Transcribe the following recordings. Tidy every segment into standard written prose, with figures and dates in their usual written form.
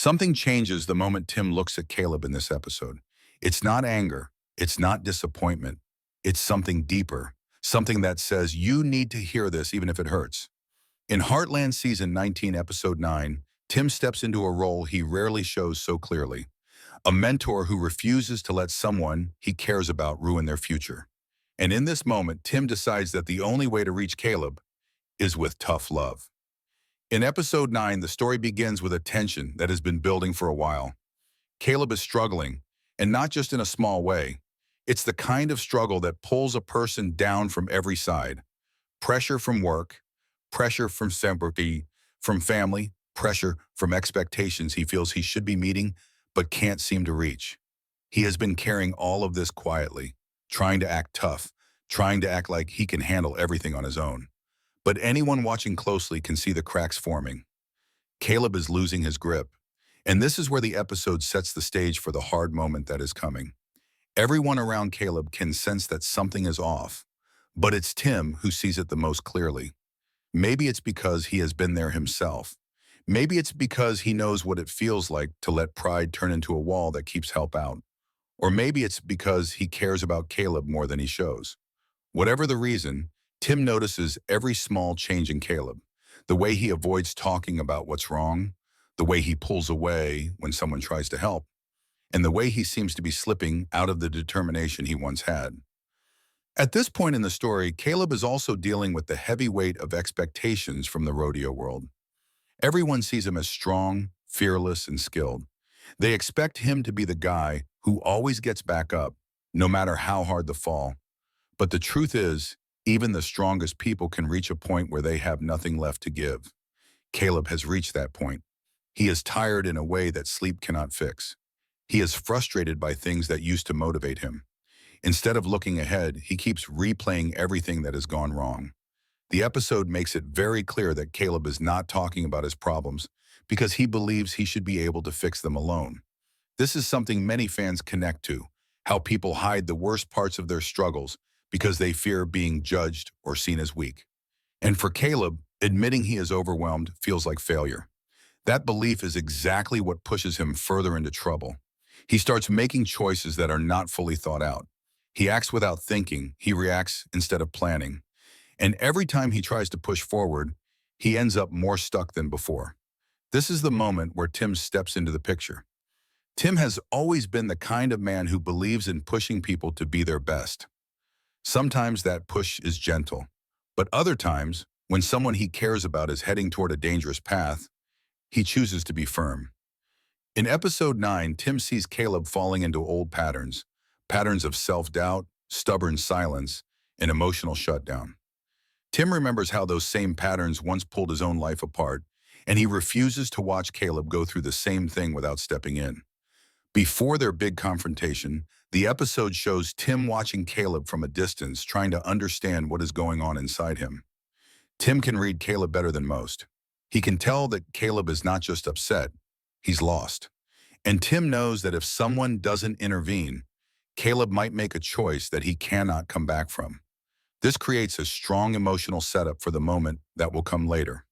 Something changes the moment Tim looks at Caleb in this episode. It's not anger. It's not disappointment. It's something deeper. Something that says, you need to hear this even if it hurts. In Heartland Season 19, Episode 9, Tim steps into a role he rarely shows so clearly. A mentor who refuses to let someone he cares about ruin their future. And in this moment, Tim decides that the only way to reach Caleb is with tough love. In Episode 9, the story begins with a tension that has been building for a while. Caleb is struggling, and not just in a small way. It's the kind of struggle that pulls a person down from every side. Pressure from work, pressure from sympathy, from family, pressure from expectations he feels he should be meeting but can't seem to reach. He has been carrying all of this quietly, trying to act tough, trying to act like he can handle everything on his own. But anyone watching closely can see the cracks forming. Caleb is losing his grip, and this is where the episode sets the stage for the hard moment that is coming. Everyone around Caleb can sense that something is off, but it's Tim who sees it the most clearly. Maybe it's because he has been there himself. Maybe it's because he knows what it feels like to let pride turn into a wall that keeps help out. Or maybe it's because he cares about Caleb more than he shows. Whatever the reason, Tim notices every small change in Caleb. The way he avoids talking about what's wrong, the way he pulls away when someone tries to help, and the way he seems to be slipping out of the determination he once had. At this point in the story, Caleb is also dealing with the heavy weight of expectations from the rodeo world. Everyone sees him as strong, fearless, and skilled. They expect him to be the guy who always gets back up, no matter how hard the fall. But the truth is, even the strongest people can reach a point where they have nothing left to give. Caleb has reached that point. He is tired in a way that sleep cannot fix. He is frustrated by things that used to motivate him. Instead of looking ahead, he keeps replaying everything that has gone wrong. The episode makes it very clear that Caleb is not talking about his problems because he believes he should be able to fix them alone. This is something many fans connect to, how people hide the worst parts of their struggles because they fear being judged or seen as weak. And for Caleb, admitting he is overwhelmed feels like failure. That belief is exactly what pushes him further into trouble. He starts making choices that are not fully thought out. He acts without thinking, he reacts instead of planning. And every time he tries to push forward, he ends up more stuck than before. This is the moment where Tim steps into the picture. Tim has always been the kind of man who believes in pushing people to be their best. Sometimes that push is gentle, but other times, when someone he cares about is heading toward a dangerous path, he chooses to be firm. In Episode 9, Tim sees Caleb falling into old patterns of self-doubt, stubborn silence, and emotional shutdown. Tim remembers how those same patterns once pulled his own life apart, and he refuses to watch Caleb go through the same thing without stepping in. Before their big confrontation, the episode shows Tim watching Caleb from a distance, trying to understand what is going on inside him. Tim can read Caleb better than most. He can tell that Caleb is not just upset, he's lost. And Tim knows that if someone doesn't intervene, Caleb might make a choice that he cannot come back from. This creates a strong emotional setup for the moment that will come later.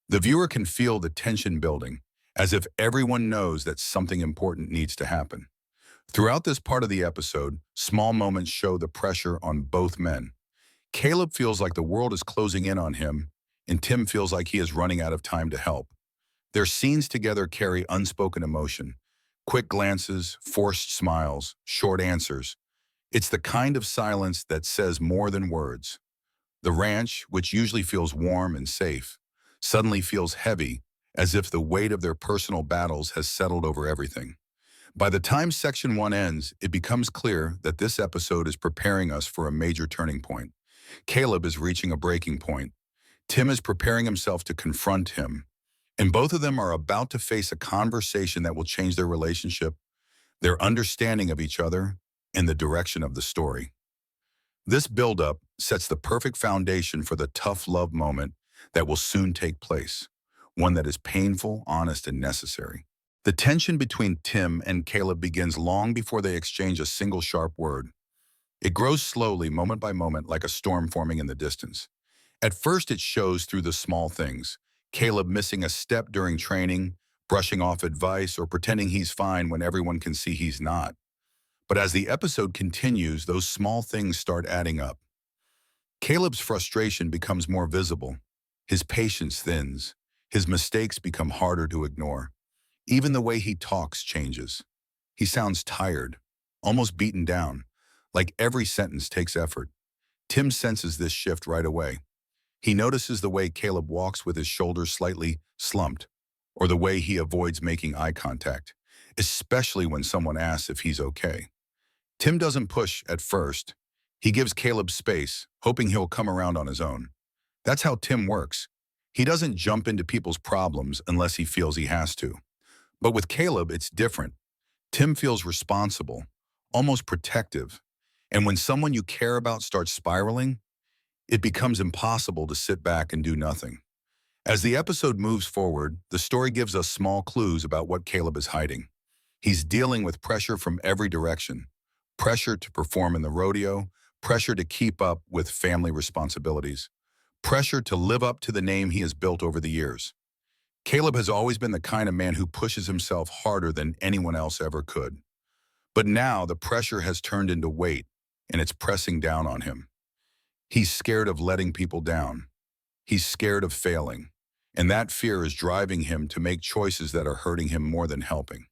The viewer can feel the tension building, as if everyone knows that something important needs to happen. Throughout this part of the episode, small moments show the pressure on both men. Caleb feels like the world is closing in on him, and Tim feels like he is running out of time to help. Their scenes together carry unspoken emotion. Quick glances, forced smiles, short answers. It's the kind of silence that says more than words. The ranch, which usually feels warm and safe, suddenly feels heavy, as if the weight of their personal battles has settled over everything. By the time Section 1 ends, it becomes clear that this episode is preparing us for a major turning point. Caleb is reaching a breaking point. Tim is preparing himself to confront him. And both of them are about to face a conversation that will change their relationship, their understanding of each other, and the direction of the story. This buildup sets the perfect foundation for the tough love moment that will soon take place, one that is painful, honest, and necessary. The tension between Tim and Caleb begins long before they exchange a single sharp word. It grows slowly, moment by moment, like a storm forming in the distance. At first, it shows through the small things. Caleb missing a step during training, brushing off advice or pretending he's fine when everyone can see he's not. But as the episode continues, those small things start adding up. Caleb's frustration becomes more visible. His patience thins. His mistakes become harder to ignore. Even the way he talks changes. He sounds tired, almost beaten down, like every sentence takes effort. Tim senses this shift right away. He notices the way Caleb walks with his shoulders slightly slumped, or the way he avoids making eye contact, especially when someone asks if he's okay. Tim doesn't push at first. He gives Caleb space, hoping he'll come around on his own. That's how Tim works. He doesn't jump into people's problems unless he feels he has to. But with Caleb, it's different. Tim feels responsible, almost protective. And when someone you care about starts spiraling, it becomes impossible to sit back and do nothing. As the episode moves forward, the story gives us small clues about what Caleb is hiding. He's dealing with pressure from every direction. Pressure to perform in the rodeo, pressure to keep up with family responsibilities, pressure to live up to the name he has built over the years. Caleb has always been the kind of man who pushes himself harder than anyone else ever could. But now the pressure has turned into weight, and it's pressing down on him. He's scared of letting people down. He's scared of failing, and that fear is driving him to make choices that are hurting him more than helping.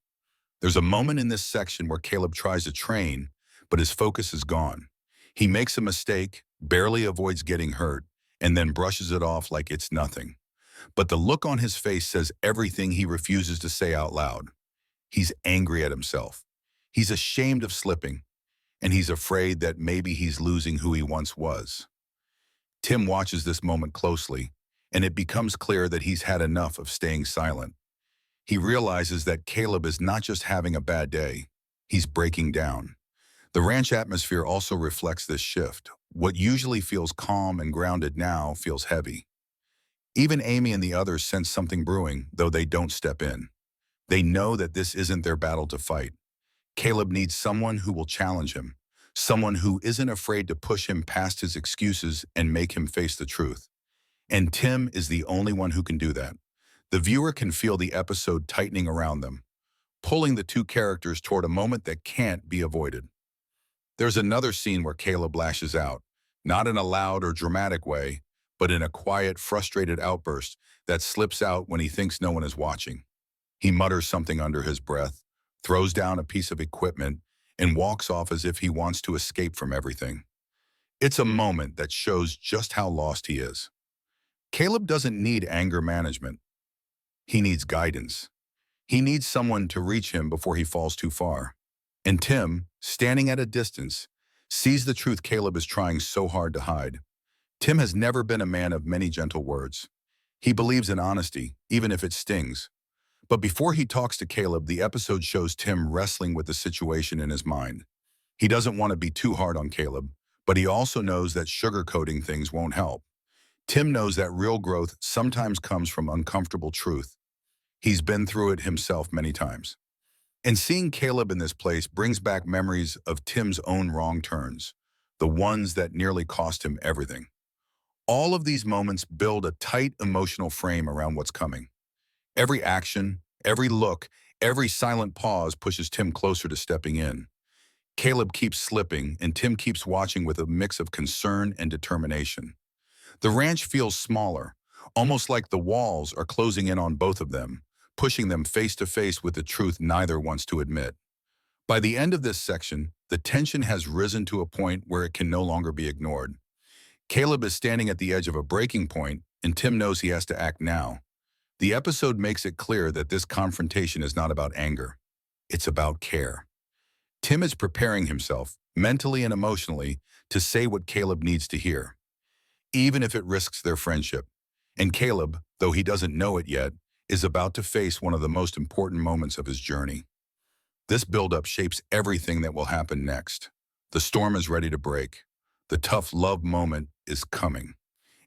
There's a moment in this section where Caleb tries to train, but his focus is gone. He makes a mistake, barely avoids getting hurt, and then brushes it off like it's nothing. But the look on his face says everything he refuses to say out loud. He's angry at himself. He's ashamed of slipping, and he's afraid that maybe he's losing who he once was. Tim watches this moment closely, and it becomes clear that he's had enough of staying silent. He realizes that Caleb is not just having a bad day, he's breaking down. The ranch atmosphere also reflects this shift. What usually feels calm and grounded now feels heavy. Even Amy and the others sense something brewing, though they don't step in. They know that this isn't their battle to fight. Caleb needs someone who will challenge him, someone who isn't afraid to push him past his excuses and make him face the truth. And Tim is the only one who can do that. The viewer can feel the episode tightening around them, pulling the two characters toward a moment that can't be avoided. There's another scene where Caleb lashes out, not in a loud or dramatic way, but in a quiet, frustrated outburst that slips out when he thinks no one is watching. He mutters something under his breath, throws down a piece of equipment, and walks off as if he wants to escape from everything. It's a moment that shows just how lost he is. Caleb doesn't need anger management. He needs guidance. He needs someone to reach him before he falls too far. And Tim, standing at a distance, sees the truth Caleb is trying so hard to hide. Tim has never been a man of many gentle words. He believes in honesty, even if it stings. But before he talks to Caleb, the episode shows Tim wrestling with the situation in his mind. He doesn't want to be too hard on Caleb, but he also knows that sugarcoating things won't help. Tim knows that real growth sometimes comes from uncomfortable truth. He's been through it himself many times. And seeing Caleb in this place brings back memories of Tim's own wrong turns, the ones that nearly cost him everything. All of these moments build a tight emotional frame around what's coming. Every action, every look, every silent pause pushes Tim closer to stepping in. Caleb keeps slipping, and Tim keeps watching with a mix of concern and determination. The ranch feels smaller, almost like the walls are closing in on both of them, pushing them face to face with the truth neither wants to admit. By the end of this section, the tension has risen to a point where it can no longer be ignored. Caleb is standing at the edge of a breaking point, and Tim knows he has to act now. The episode makes it clear that this confrontation is not about anger. It's about care. Tim is preparing himself, mentally and emotionally, to say what Caleb needs to hear, even if it risks their friendship. And Caleb, though he doesn't know it yet, is about to face one of the most important moments of his journey. This buildup shapes everything that will happen next. The storm is ready to break. The tough love moment is coming.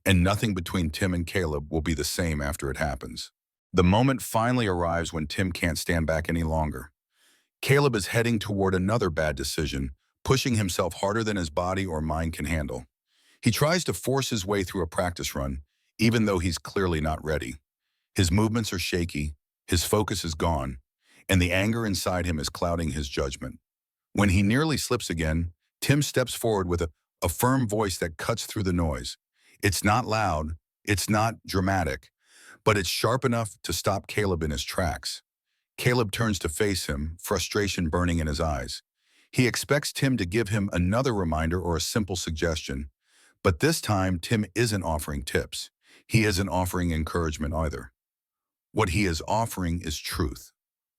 And nothing between Tim and Caleb will be the same after it happens. The moment finally arrives when Tim can't stand back any longer. Caleb is heading toward another bad decision, pushing himself harder than his body or mind can handle. He tries to force his way through a practice run, even though he's clearly not ready. His movements are shaky, His focus is gone, and the anger inside him is clouding his judgment. When he nearly slips again, Tim steps forward with a firm voice that cuts through the noise. It's not loud, it's not dramatic, but it's sharp enough to stop Caleb in his tracks. Caleb turns to face him, frustration burning in his eyes. He expects Tim to give him another reminder or a simple suggestion, but this time Tim isn't offering tips. He isn't offering encouragement either. What he is offering is truth,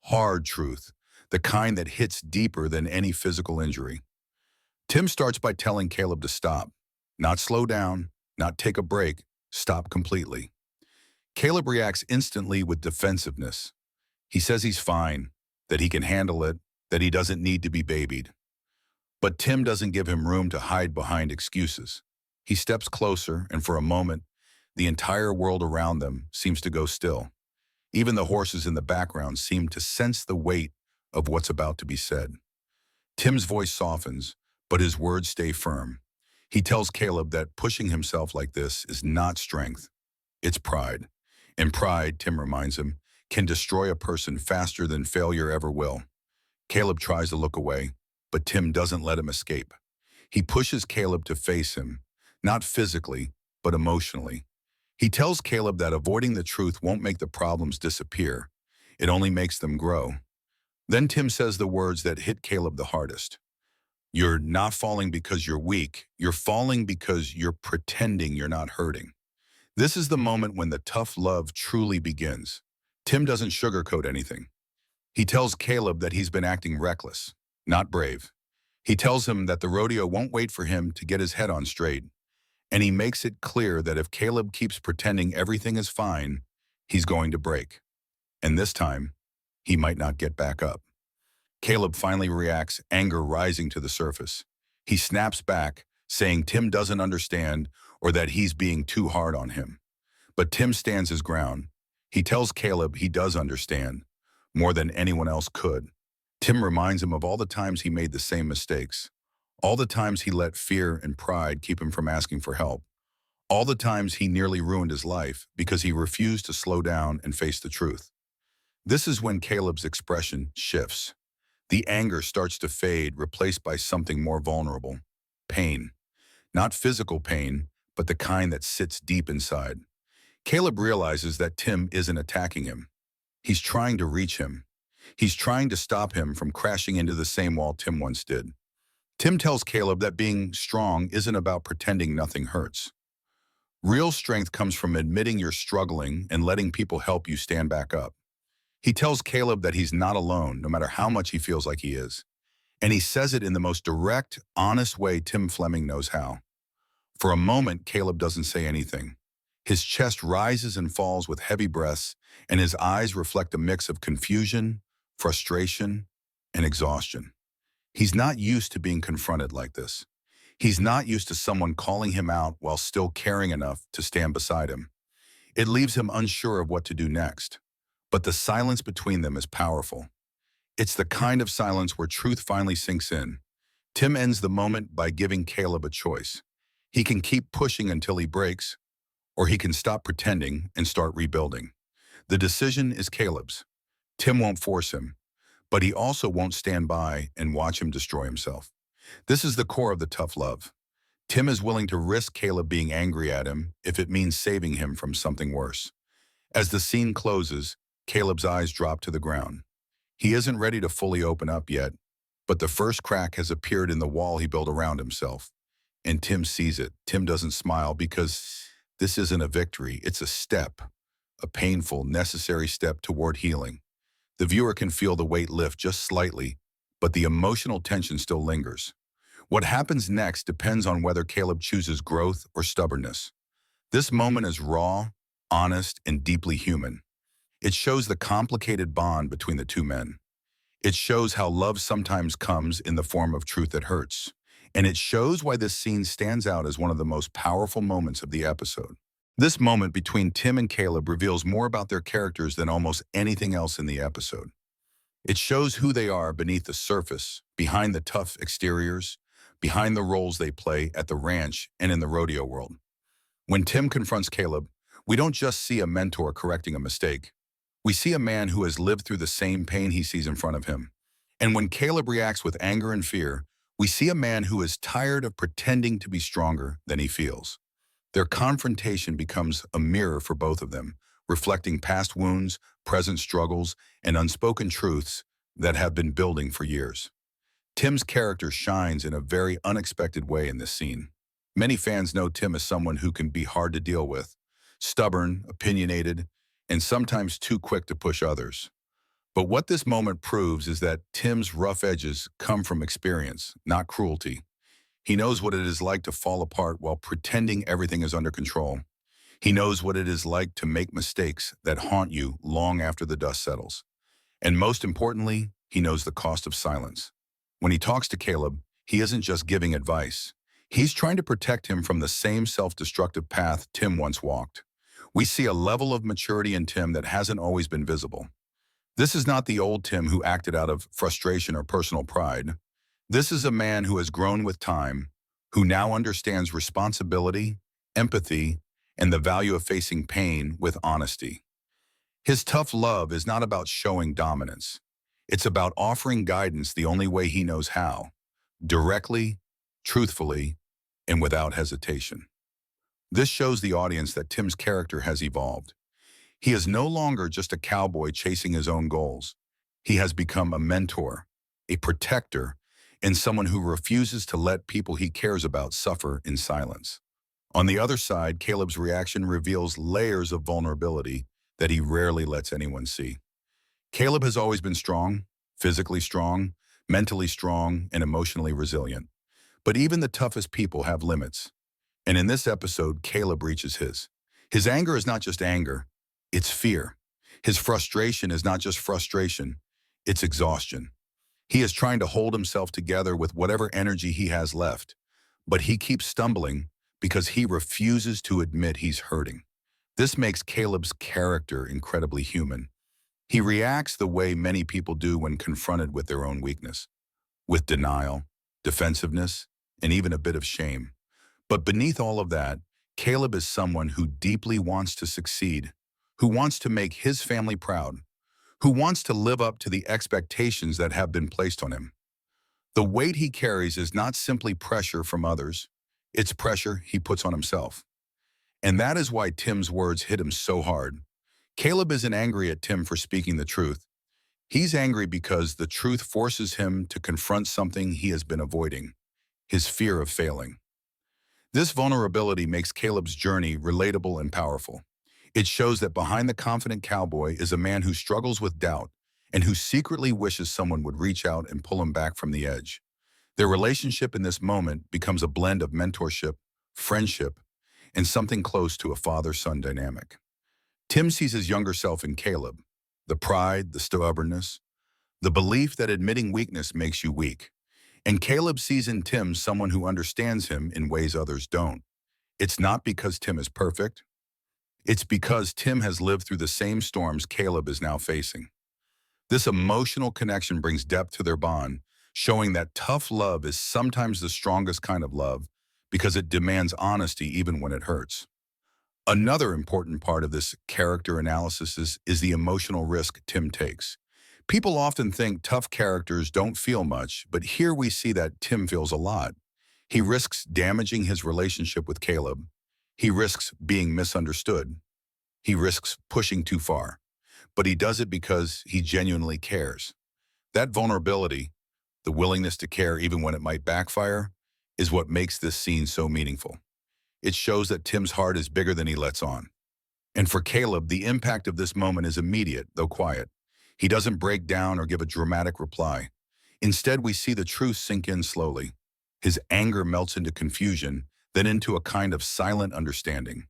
hard truth, the kind that hits deeper than any physical injury. Tim starts by telling Caleb to stop, not slow down, not take a break, stop completely. Caleb reacts instantly with defensiveness. He says he's fine, that he can handle it, that he doesn't need to be babied. But Tim doesn't give him room to hide behind excuses. He steps closer, and for a moment, the entire world around them seems to go still. Even the horses in the background seem to sense the weight of what's about to be said. Tim's voice softens, but his words stay firm. He tells Caleb that pushing himself like this is not strength, it's pride. And pride, Tim reminds him, can destroy a person faster than failure ever will. Caleb tries to look away, but Tim doesn't let him escape. He pushes Caleb to face him, not physically, but emotionally. He tells Caleb that avoiding the truth won't make the problems disappear. It only makes them grow. Then Tim says the words that hit Caleb the hardest. You're not falling because you're weak. You're falling because you're pretending you're not hurting. This is the moment when the tough love truly begins. Tim doesn't sugarcoat anything. He tells Caleb that he's been acting reckless, not brave. He tells him that the rodeo won't wait for him to get his head on straight. And he makes it clear that if Caleb keeps pretending everything is fine, he's going to break. And this time, he might not get back up. Caleb finally reacts, anger rising to the surface. He snaps back, saying Tim doesn't understand or that he's being too hard on him. But Tim stands his ground. He tells Caleb he does understand, more than anyone else could. Tim reminds him of all the times he made the same mistakes, all the times he let fear and pride keep him from asking for help, all the times he nearly ruined his life because he refused to slow down and face the truth. This is when Caleb's expression shifts. The anger starts to fade, replaced by something more vulnerable, pain. Not physical pain, but the kind that sits deep inside. Caleb realizes that Tim isn't attacking him. He's trying to reach him. He's trying to stop him from crashing into the same wall Tim once did. Tim tells Caleb that being strong isn't about pretending nothing hurts. Real strength comes from admitting you're struggling and letting people help you stand back up. He tells Caleb that he's not alone, no matter how much he feels like he is. And he says it in the most direct, honest way Tim Fleming knows how. For a moment, Caleb doesn't say anything. His chest rises and falls with heavy breaths, and his eyes reflect a mix of confusion, frustration, and exhaustion. He's not used to being confronted like this. He's not used to someone calling him out while still caring enough to stand beside him. It leaves him unsure of what to do next. But the silence between them is powerful. It's the kind of silence where truth finally sinks in. Tim ends the moment by giving Caleb a choice. He can keep pushing until he breaks, or he can stop pretending and start rebuilding. The decision is Caleb's. Tim won't force him, but he also won't stand by and watch him destroy himself. This is the core of the tough love. Tim is willing to risk Caleb being angry at him if it means saving him from something worse. As the scene closes, Caleb's eyes drop to the ground. He isn't ready to fully open up yet, but the first crack has appeared in the wall he built around himself. And Tim sees it. Tim doesn't smile because this isn't a victory, it's a step, a painful, necessary step toward healing. The viewer can feel the weight lift just slightly, but the emotional tension still lingers. What happens next depends on whether Caleb chooses growth or stubbornness. This moment is raw, honest, and deeply human. It shows the complicated bond between the two men. It shows how love sometimes comes in the form of truth that hurts. And it shows why this scene stands out as one of the most powerful moments of the episode. This moment between Tim and Caleb reveals more about their characters than almost anything else in the episode. It shows who they are beneath the surface, behind the tough exteriors, behind the roles they play at the ranch and in the rodeo world. When Tim confronts Caleb, we don't just see a mentor correcting a mistake. We see a man who has lived through the same pain he sees in front of him. And when Caleb reacts with anger and fear, we see a man who is tired of pretending to be stronger than he feels. Their confrontation becomes a mirror for both of them, reflecting past wounds, present struggles, and unspoken truths that have been building for years. Tim's character shines in a very unexpected way in this scene. Many fans know Tim as someone who can be hard to deal with, stubborn, opinionated, and sometimes too quick to push others. But what this moment proves is that Tim's rough edges come from experience, not cruelty. He knows what it is like to fall apart while pretending everything is under control. He knows what it is like to make mistakes that haunt you long after the dust settles. And most importantly, he knows the cost of silence. When he talks to Caleb, he isn't just giving advice. He's trying to protect him from the same self-destructive path Tim once walked. We see a level of maturity in Tim that hasn't always been visible. This is not the old Tim who acted out of frustration or personal pride. This is a man who has grown with time, who now understands responsibility, empathy, and the value of facing pain with honesty. His tough love is not about showing dominance. It's about offering guidance the only way he knows how, directly, truthfully, and without hesitation. This shows the audience that Tim's character has evolved. He is no longer just a cowboy chasing his own goals. He has become a mentor, a protector, and someone who refuses to let people he cares about suffer in silence. On the other side, Caleb's reaction reveals layers of vulnerability that he rarely lets anyone see. Caleb has always been strong, physically strong, mentally strong, and emotionally resilient. But even the toughest people have limits. And in this episode, Caleb reaches his. His anger is not just anger, it's fear. His frustration is not just frustration, it's exhaustion. He is trying to hold himself together with whatever energy he has left, but he keeps stumbling because he refuses to admit he's hurting. This makes Caleb's character incredibly human. He reacts the way many people do when confronted with their own weakness, with denial, defensiveness, and even a bit of shame. But beneath all of that, Caleb is someone who deeply wants to succeed, who wants to make his family proud, who wants to live up to the expectations that have been placed on him. The weight he carries is not simply pressure from others, it's pressure he puts on himself. And that is why Tim's words hit him so hard. Caleb isn't angry at Tim for speaking the truth. He's angry because the truth forces him to confront something he has been avoiding, his fear of failing. This vulnerability makes Caleb's journey relatable and powerful. It shows that behind the confident cowboy is a man who struggles with doubt and who secretly wishes someone would reach out and pull him back from the edge. Their relationship in this moment becomes a blend of mentorship, friendship, and something close to a father-son dynamic. Tim sees his younger self in Caleb, the pride, the stubbornness, the belief that admitting weakness makes you weak. And Caleb sees in Tim someone who understands him in ways others don't. It's not because Tim is perfect. It's because Tim has lived through the same storms Caleb is now facing. This emotional connection brings depth to their bond, showing that tough love is sometimes the strongest kind of love because it demands honesty even when it hurts. Another important part of this character analysis is the emotional risk Tim takes. People often think tough characters don't feel much, but here we see that Tim feels a lot. He risks damaging his relationship with Caleb. He risks being misunderstood. He risks pushing too far. But he does it because he genuinely cares. That vulnerability, the willingness to care even when it might backfire, is what makes this scene so meaningful. It shows that Tim's heart is bigger than he lets on. And for Caleb, the impact of this moment is immediate, though quiet. He doesn't break down or give a dramatic reply. Instead, we see the truth sink in slowly. His anger melts into confusion, then into a kind of silent understanding.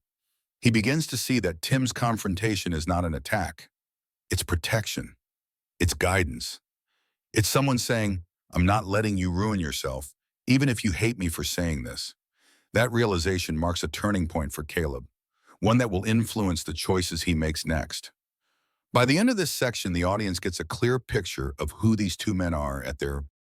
He begins to see that Tim's confrontation is not an attack. It's protection. It's guidance. It's someone saying, "I'm not letting you ruin yourself, even if you hate me for saying this." That realization marks a turning point for Caleb, one that will influence the choices he makes next. By the end of this section, the audience gets a clear picture of who these two men are at their